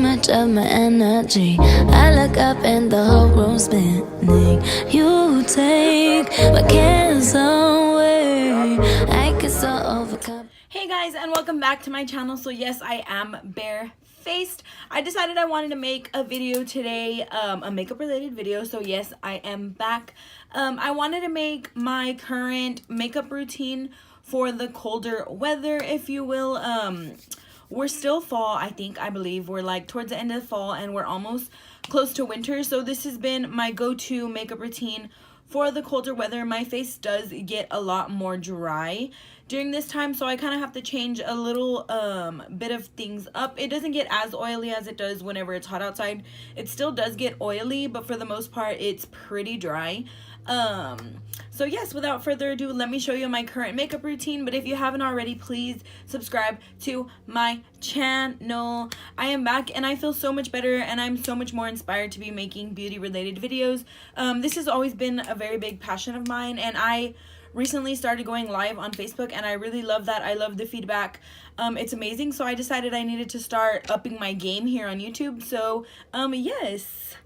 much of my energy. I look up and the whole room's spinning. You take my cares away. I can so overcome. Hey guys, and welcome back to my channel. So yes, I am barefaced. I decided I wanted to make a video today, a makeup related video. So yes, I am back. I wanted to make my current makeup routine for the colder weather, if you will. We're still fall, I believe. We're like towards the end of the fall and we're almost close to winter. So this has been my go-to makeup routine for the colder weather. My face does get a lot more dry during this time, so I kind of have to change a little bit of things up. It doesn't get as oily as it does whenever it's hot outside. It still does get oily, but for the most part it's pretty dry. So yes, without further ado, let me show you my current makeup routine. But if you haven't already, please subscribe to my channel. I am back and I feel so much better and I'm so much more inspired to be making beauty related videos. This has always been a very big passion of mine, and I recently started going live on Facebook and I really love that. I love the feedback. It's amazing. So I decided I needed to start upping my game here on YouTube. So yes,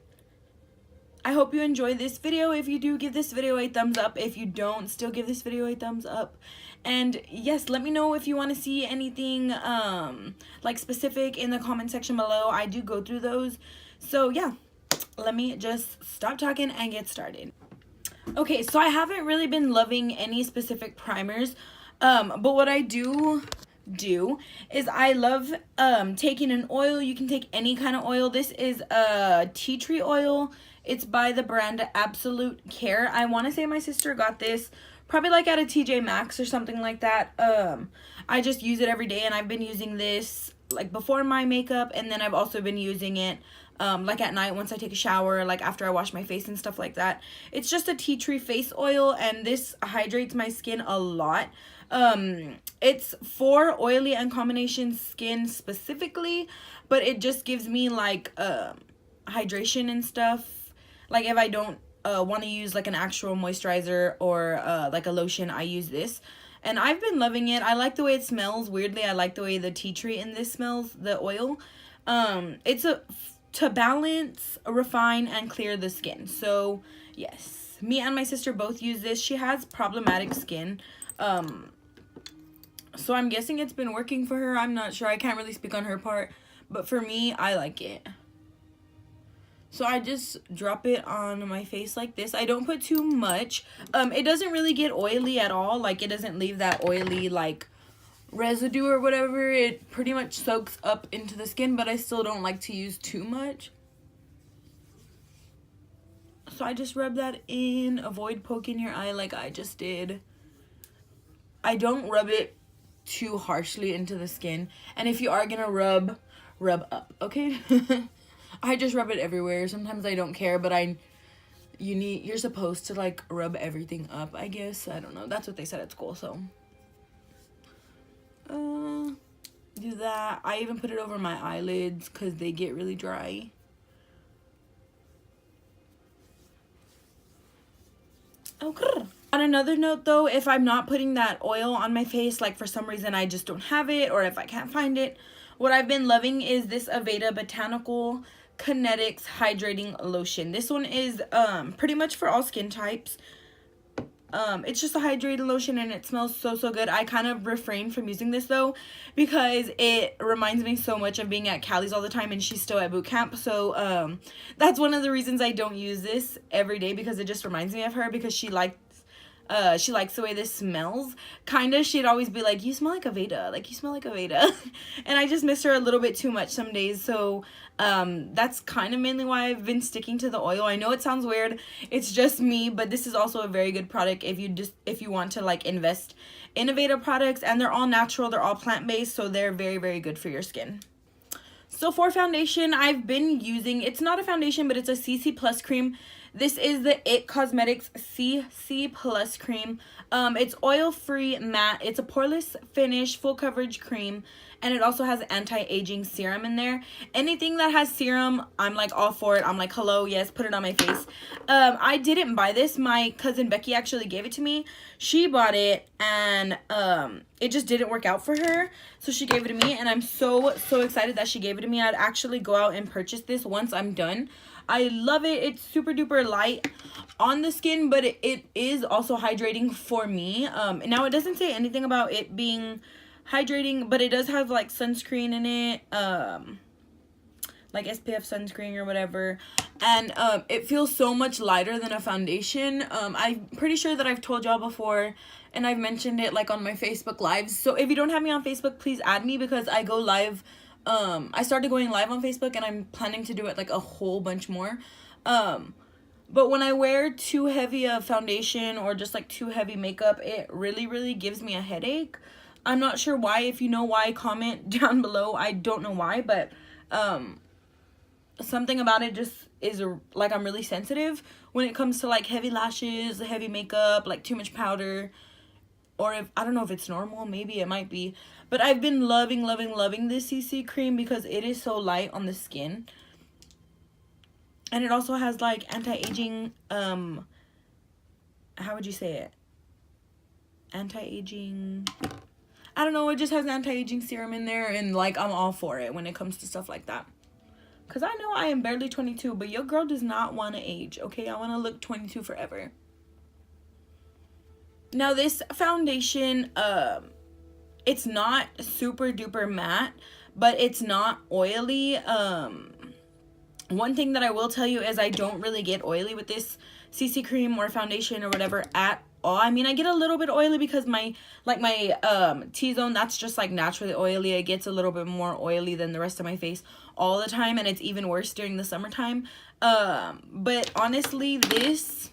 I hope you enjoy this video. If you do, give this video a thumbs up. If you don't, still give this video a thumbs up. And yes, let me know if you want to see anything like specific in the comment section below. I do go through those. So yeah, let me just stop talking and get started. Okay, so I haven't really been loving any specific primers, but what I do is I love taking an oil. You can take any kind of oil. This is a tea tree oil. It's by the brand Absolute Care. I want to say my sister got this probably like at a TJ Maxx or something like that. I just use it every day, and I've been using this like before my makeup, and then I've also been using it like at night once I take a shower, like after I wash my face and stuff like that. It's just a tea tree face oil, and this hydrates my skin a lot. It's for oily and combination skin specifically, but it just gives me like hydration and stuff. Like if I don't want to use like an actual moisturizer or like a lotion, I use this. And I've been loving it. I like the way it smells. Weirdly, I like the way the tea tree in this smells, the oil. It's to balance, refine, and clear the skin. So yes, me and my sister both use this. She has problematic skin. So I'm guessing it's been working for her. I'm not sure. I can't really speak on her part. But for me, I like it. So I just drop it on my face like this. I don't put too much. It doesn't really get oily at all. Like, it doesn't leave that oily, like, residue or whatever. It pretty much soaks up into the skin, but I still don't like to use too much. So I just rub that in. Avoid poking your eye like I just did. I don't rub it too harshly into the skin. And if you are gonna rub up, okay? I just rub it everywhere. Sometimes I don't care, but you're supposed to like rub everything up, I guess. I don't know. That's what they said at school, so do that. I even put it over my eyelids because they get really dry. Okay. On another note though, if I'm not putting that oil on my face, like for some reason I just don't have it, or if I can't find it, what I've been loving is this Aveda Botanical Kinetics Hydrating Lotion. This one is pretty much for all skin types. It's just a hydrated lotion and it smells so good. I kind of refrain from using this though because it reminds me so much of being at Callie's all the time, and she's still at boot camp. So that's one of the reasons I don't use this every day, because it just reminds me of her, because she likes the way this smells. Kinda, she'd always be like, you smell like Aveda, like you smell like Aveda. And I just miss her a little bit too much some days. So that's kind of mainly why I've been sticking to the oil. I know it sounds weird, it's just me, but this is also a very good product if you want to like invest in Aveda products. And they're all natural, they're all plant-based, so they're very good for your skin. So for foundation, I've been using, it's not a foundation, but it's a CC Plus cream. This is the It Cosmetics CC Plus cream. It's oil-free matte. It's a poreless finish, full coverage cream. And it also has anti-aging serum in there. Anything that has serum, I'm like all for it. I'm like, hello, yes, put it on my face. I didn't buy this. My cousin Becky actually gave it to me. She bought it and it just didn't work out for her. So she gave it to me and I'm so excited that she gave it to me. I'd actually go out and purchase this once I'm done. I love it. It's super duper light on the skin, but it is also hydrating for me. Now it doesn't say anything about it being hydrating, but it does have like sunscreen in it, like SPF sunscreen or whatever, and it feels so much lighter than a foundation. I'm pretty sure that I've told y'all before, and I've mentioned it like on my Facebook lives. So if you don't have me on Facebook, please add me, because I go live. I started going live on Facebook and I'm planning to do it like a whole bunch more. But when I wear too heavy a foundation or just like too heavy makeup, it really gives me a headache. I'm not sure why. If you know why, comment down below. I don't know why, but something about it just is like I'm really sensitive when it comes to like heavy lashes, heavy makeup, like too much powder. Or if I don't know if it's normal, maybe it might be. But I've been loving this CC cream because it is so light on the skin. And it also has like anti-aging, how would you say it? Anti-aging, I don't know, it just has anti-aging serum in there, and like I'm all for it when it comes to stuff like that. Cause I know I am barely 22, but your girl does not want to age, okay? I want to look 22 forever. Now this foundation, it's not super duper matte, but it's not oily. One thing that I will tell you is I don't really get oily with this CC cream or foundation or whatever at all. I mean, I get a little bit oily because my T-zone, that's just like naturally oily. It gets a little bit more oily than the rest of my face all the time, and it's even worse during the summertime. But honestly, this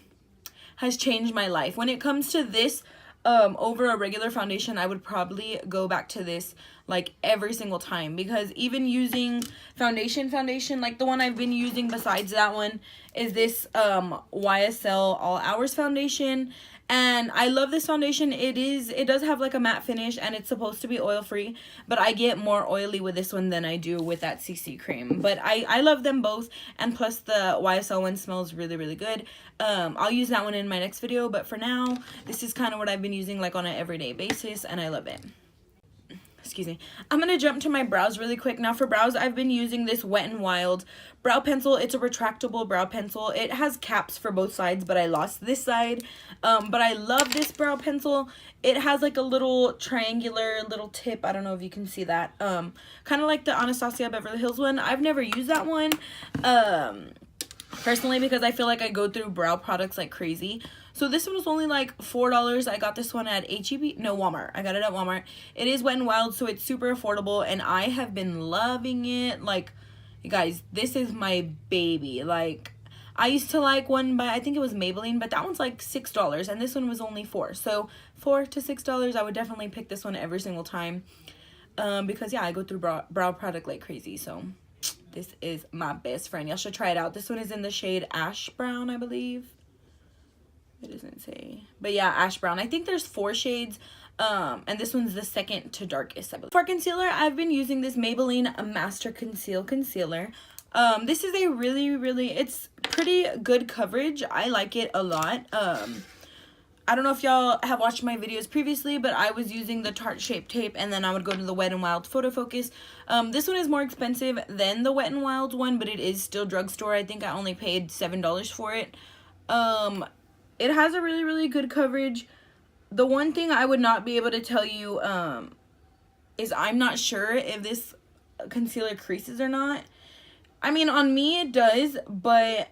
has changed my life. When it comes to this, over a regular foundation, I would probably go back to this like every single time, because even using foundation, like the one I've been using besides that one is this YSL All Hours foundation, and I love this foundation. It does have like a matte finish and it's supposed to be oil free, but I get more oily with this one than I do with that CC cream. But I love them both, and plus the YSL one smells really good. I'll use that one in my next video, but for now this is kind of what I've been using like on an everyday basis, and I love it. Excuse me. I'm going to jump to my brows really quick. Now for brows, I've been using this Wet n Wild brow pencil. It's a retractable brow pencil. It has caps for both sides, but I lost this side. But I love this brow pencil. It has like a little triangular little tip. I don't know if you can see that. Kind of like the Anastasia Beverly Hills one. I've never used that one. Personally, because I feel like I go through brow products like crazy. So this one was only like $4. I got this one at H-E-B. No, Walmart. I got it at Walmart. It is Wet n Wild, so it's super affordable, and I have been loving it. Like, you guys, this is my baby. Like, I used to like one by, I think it was Maybelline, but that one's like $6, and this one was only $4. So $4 to $6, I would definitely pick this one every single time. Because yeah, I go through brow product like crazy. So this is my best friend. Y'all should try it out. This one is in the shade Ash Brown, I believe. It doesn't say, but yeah, Ash Brown. I think there's 4 shades, and this one's the second to darkest, I believe. For concealer, I've been using this Maybelline Master Conceal Concealer. This is a really, it's pretty good coverage. I like it a lot. I don't know if y'all have watched my videos previously, but I was using the Tarte Shape Tape, and then I would go to the Wet n Wild Photo Focus. This one is more expensive than the Wet n Wild one, but it is still drugstore. I think I only paid $7 for it. It has a really good coverage. The one thing I would not be able to tell you is I'm not sure if this concealer creases or not. I mean, on me it does, but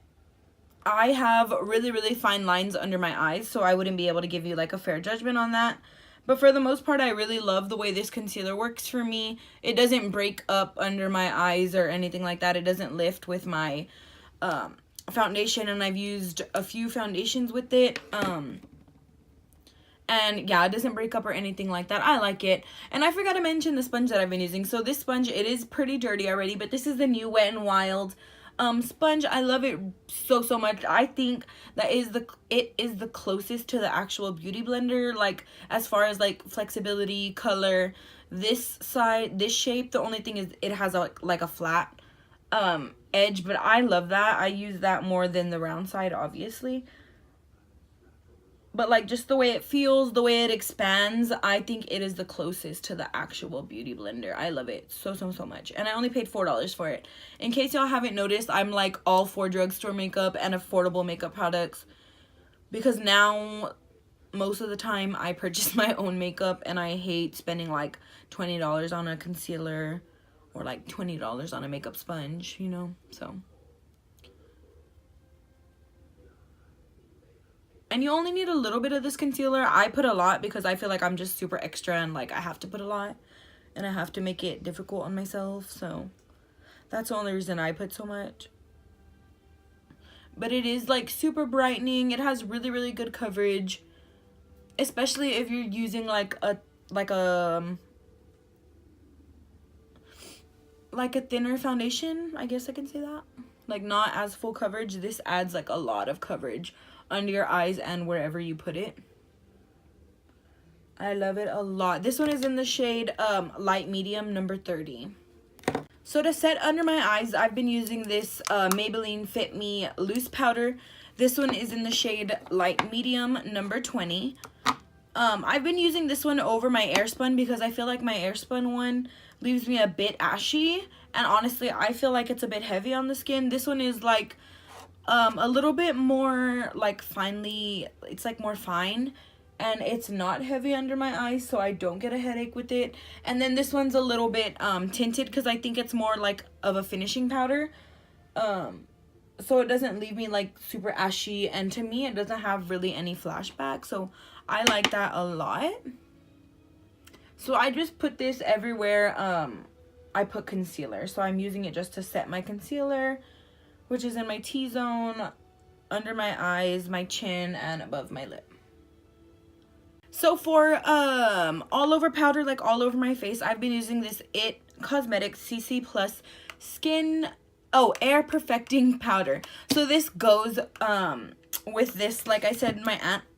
I have really fine lines under my eyes, so I wouldn't be able to give you like a fair judgment on that. But for the most part, I really love the way this concealer works for me. It doesn't break up under my eyes or anything like that. It doesn't lift with my foundation, and I've used a few foundations with it, and yeah, it doesn't break up or anything like that. I like it. And I forgot to mention the sponge that I've been using. So this sponge, it is pretty dirty already, but this is the new Wet n Wild sponge. I love it so much. I think that it is the closest to the actual beauty blender, like as far as like flexibility, color. This side, this shape, the only thing is it has like a flat edge, but I love that. I use that more than the round side, obviously. But like just the way it feels, the way it expands, I think it is the closest to the actual beauty blender. I love it so much. And I only paid $4 for it. In case y'all haven't noticed, I'm like all for drugstore makeup and affordable makeup products, because now most of the time I purchase my own makeup and I hate spending like $20 on a concealer or like $20 on a makeup sponge, you know? So, and you only need a little bit of this concealer. I put a lot because I feel like I'm just super extra and like I have to put a lot and I have to make it difficult on myself. So that's the only reason I put so much. But it is like super brightening. It has really good coverage, especially if you're using like a thinner foundation. I guess I can say that. Like not as full coverage. This adds like a lot of coverage under your eyes and wherever you put it. I love it a lot. This one is in the shade light medium, number 30. So to set under my eyes, I've been using this Maybelline Fit Me loose powder. This one is in the shade light medium, number 20. I've been using this one over my Airspun because I feel like my Airspun one leaves me a bit ashy, and honestly I feel like it's a bit heavy on the skin. This one is like a little bit more like finely, it's like more fine, and it's not heavy under my eyes, so I don't get a headache with it. And then this one's a little bit tinted because I think it's more like of a finishing powder, so it doesn't leave me like super ashy, and to me it doesn't have really any flashback, so I like that a lot. So I just put this everywhere I put concealer. So I'm using it just to set my concealer, which is in my T-zone, under my eyes, my chin, and above my lip. So for all over powder, like all over my face, I've been using this IT Cosmetics CC Plus Skin Air Perfecting Powder. So this goes with this. Like I said,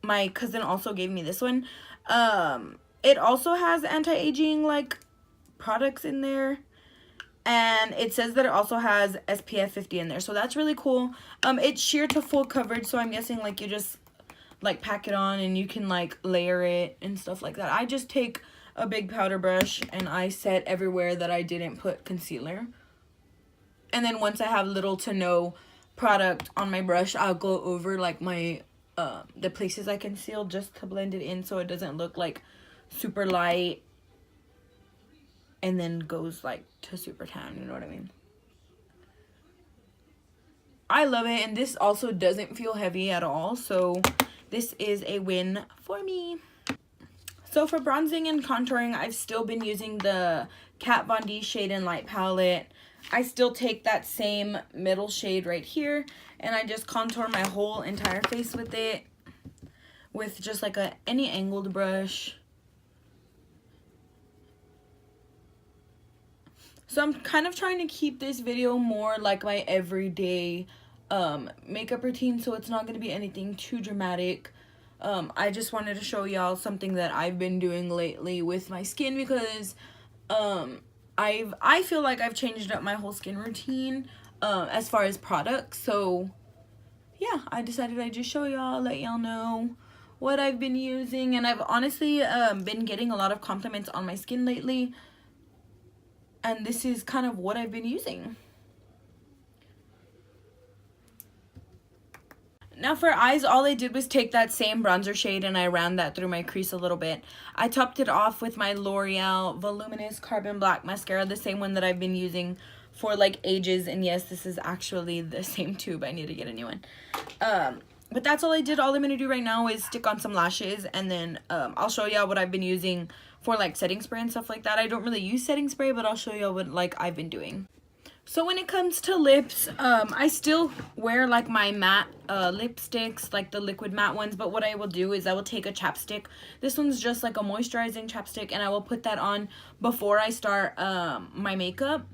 my cousin also gave me this one. It also has anti-aging like products in there, and it says that it also has SPF 50 in there, so that's really cool. It's sheer to full coverage, so I'm guessing like you just like pack it on and you can like layer it and stuff like that. I just take a big powder brush and I set everywhere that I didn't put concealer, and then once I have little to no product on my brush, I'll go over like my the places I concealed just to blend it in so it doesn't look like super light and then goes like to super tan, you know what I mean? I love it, and this also doesn't feel heavy at all, so this is a win for me. So for bronzing and contouring, I've still been using the Kat Von D Shade and Light palette. I still take that same middle shade right here and I just contour my whole entire face with it with just like any angled brush. So I'm kind of trying to keep this video more like my everyday makeup routine, so it's not going to be anything too dramatic. I just wanted to show y'all something that I've been doing lately with my skin, because I feel like I've changed up my whole skin routine as far as products. So yeah, I decided I'd just show y'all, let y'all know what I've been using, and I've honestly been getting a lot of compliments on my skin lately. And this is kind of what I've been using. Now for eyes, all I did was take that same bronzer shade and I ran that through my crease a little bit. I topped it off with my L'Oreal Voluminous Carbon Black Mascara, the same one that I've been using for like ages. And yes, this is actually the same tube. I need to get a new one. But that's all I did. All I'm going to do right now is stick on some lashes, and then I'll show y'all what I've been using for like setting spray and stuff like that. I don't really use setting spray, but I'll show y'all what like I've been doing. So when it comes to lips, I still wear like my matte lipsticks, like the liquid matte ones, but what I will do is I will take a chapstick. This one's just like a moisturizing chapstick, and I will put that on before I start my makeup.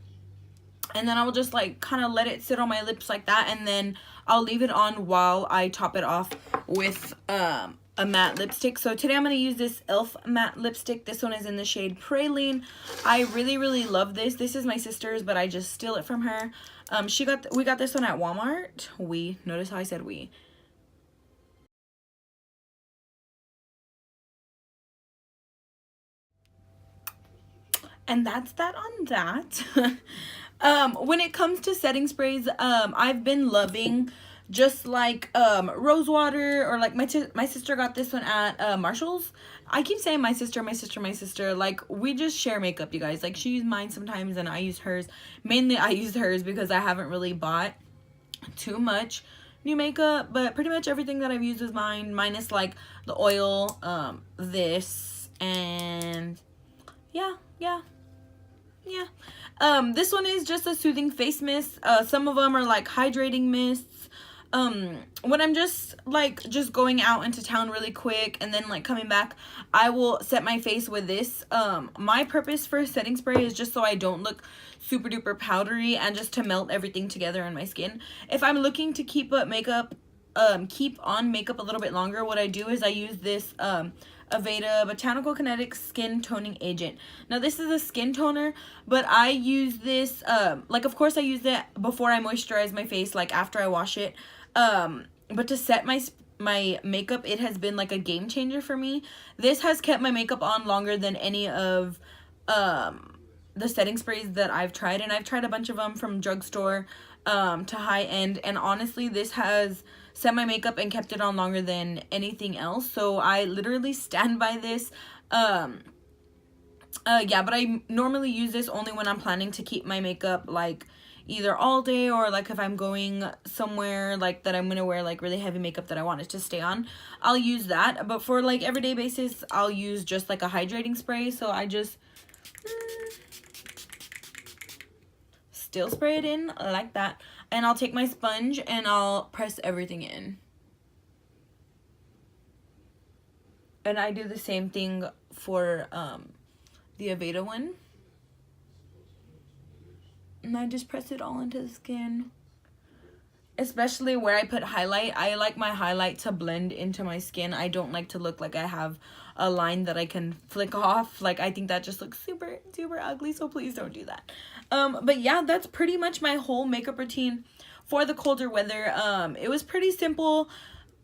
And then I will just like kind of let it sit on my lips like that, and then I'll leave it on while I top it off with a matte lipstick. So today I'm going to use this e.l.f. matte lipstick. This one is in the shade Praline. I really love this. This is my sister's, but I just steal it from her. We got this one at Walmart. Notice how I said we. And that's that on that. When it comes to setting sprays, I've been loving just like rose water, or like my sister got this one at Marshall's. I keep saying my sister. Like, we just share makeup, you guys. Like, she used mine sometimes and I use hers. Mainly I use hers because I haven't really bought too much new makeup, but pretty much everything that I've used is mine, minus like the oil, this, and yeah. This one is just a soothing face mist. Some of them are like hydrating mists. When I'm just going out into town really quick and then like coming back, I will set my face with this. My purpose for setting spray is just so I don't look super duper powdery, and just to melt everything together in my skin. If I'm looking to keep on makeup a little bit longer, what I do is I use this Aveda Botanical Kinetic Skin Toning Agent. Now this is a skin toner, but I use this like, of course I use it before I moisturize my face, like after I wash it, but to set my makeup, it has been like a game changer for me. This has kept my makeup on longer than any of the setting sprays that I've tried, and I've tried a bunch of them from drugstore to high end, and honestly this has set my makeup and kept it on longer than anything else. So I literally stand by this. Yeah, but I normally use this only when I'm planning to keep my makeup like either all day, or like if I'm going somewhere like that I'm gonna wear like really heavy makeup that I want it to stay on, I'll use that. But for like everyday basis, I'll use just like a hydrating spray. So I just still spray it in like that, and I'll take my sponge and I'll press everything in. And I do the same thing for the Aveda one, and I just press it all into the skin. Especially where I put highlight, I like my highlight to blend into my skin. I don't like to look like I have a line that I can flick off. Like, I think that just looks super ugly, so please don't do that. But yeah, that's pretty much my whole makeup routine for the colder weather. It was pretty simple.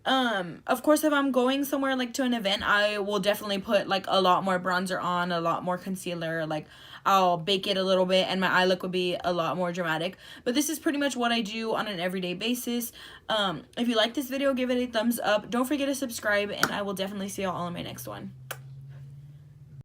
Of course, if I'm going somewhere like to an event, I will definitely put like a lot more bronzer on, a lot more concealer. Like, I'll bake it a little bit, and my eye look would be a lot more dramatic. But this is pretty much what I do on an everyday basis. If you like this video, give it a thumbs up. Don't forget to subscribe, and I will definitely see y'all all in my next one.